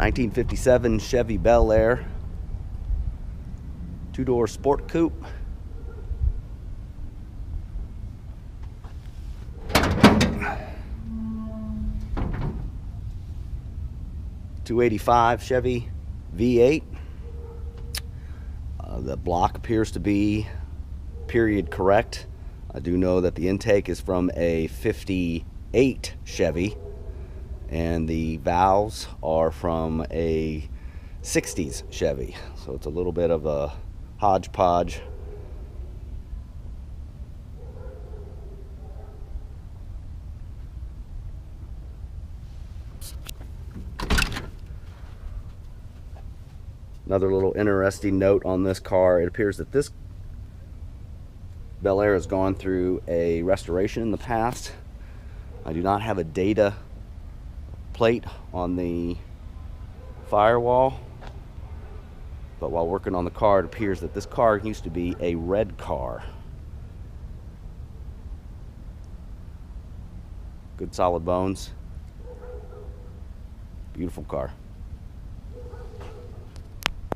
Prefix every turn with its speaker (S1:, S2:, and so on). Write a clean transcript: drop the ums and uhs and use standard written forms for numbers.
S1: 1957 Chevy Bel Air, two-door sport coupe. .285 Chevy V8. The block appears to be period correct. I do know that the intake is from a 58 Chevy, and the valves are from a 60s Chevy. So it's a little bit of a hodgepodge. Another little interesting note on this car, it appears that this Bel Air has gone through a restoration in the past. I do not have a data plate on the firewall, but while working on the car, it appears that this car used to be a red car. Good solid bones. Beautiful car.